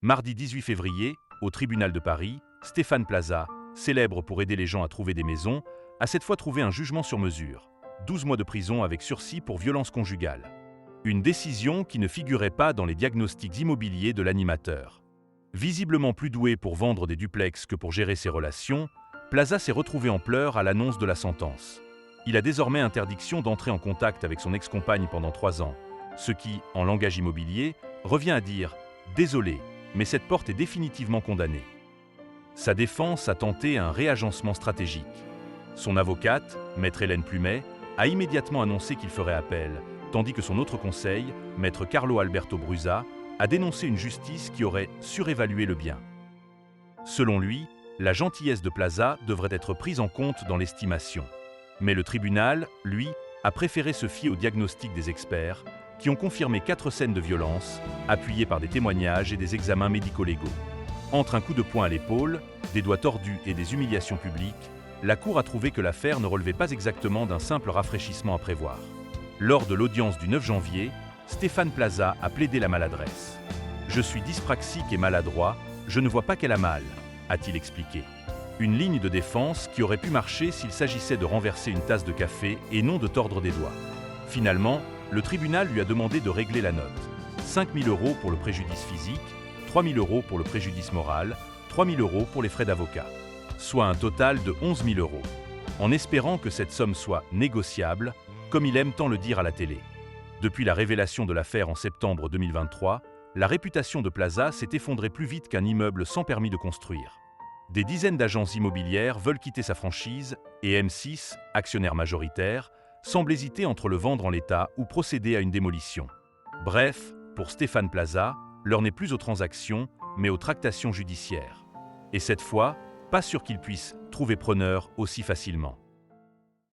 Mardi 18 février, au tribunal de Paris, Stéphane Plaza, célèbre pour aider les gens à trouver des maisons, a cette fois trouvé un jugement sur mesure. 12 mois de prison avec sursis pour violence conjugale. Une décision qui ne figurait pas dans les diagnostics immobiliers de l'animateur. Visiblement plus doué pour vendre des duplex que pour gérer ses relations, Plaza s'est retrouvé en pleurs à l'annonce de la sentence. Il a désormais interdiction d'entrer en contact avec son ex-compagne pendant 3 ans, ce qui, en langage immobilier, revient à dire « Désolé, mais cette porte est définitivement condamnée ». Sa défense a tenté un réagencement stratégique. Son avocate, maître Hélène Plumet, a immédiatement annoncé qu'il ferait appel, tandis que son autre conseil, maître Carlo Alberto Brusa, a dénoncé une justice qui aurait surévalué le bien. Selon lui, la gentillesse de Plaza devrait être prise en compte dans l'estimation. Mais le tribunal, lui, a préféré se fier au diagnostic des experts, qui ont confirmé 4 scènes de violence, appuyées par des témoignages et des examens médico-légaux. Entre un coup de poing à l'épaule, des doigts tordus et des humiliations publiques, la Cour a trouvé que l'affaire ne relevait pas exactement d'un simple rafraîchissement à prévoir. Lors de l'audience du 9 janvier, Stéphane Plaza a plaidé la maladresse. « Je suis dyspraxique et maladroit, je ne vois pas qu'elle a mal », a-t-il expliqué. Une ligne de défense qui aurait pu marcher s'il s'agissait de renverser une tasse de café et non de tordre des doigts. Finalement, le tribunal lui a demandé de régler la note. 5 000 € pour le préjudice physique, 3 000 € pour le préjudice moral, 3 000 € pour les frais d'avocat. Soit un total de 11 000 €. En espérant que cette somme soit négociable, comme il aime tant le dire à la télé. Depuis la révélation de l'affaire en septembre 2023, la réputation de Plaza s'est effondrée plus vite qu'un immeuble sans permis de construire. Des dizaines d'agences immobilières veulent quitter sa franchise et M6, actionnaire majoritaire, semble hésiter entre le vendre en l'état ou procéder à une démolition. Bref, pour Stéphane Plaza, l'heure n'est plus aux transactions, mais aux tractations judiciaires. Et cette fois, pas sûr qu'il puisse trouver preneur aussi facilement.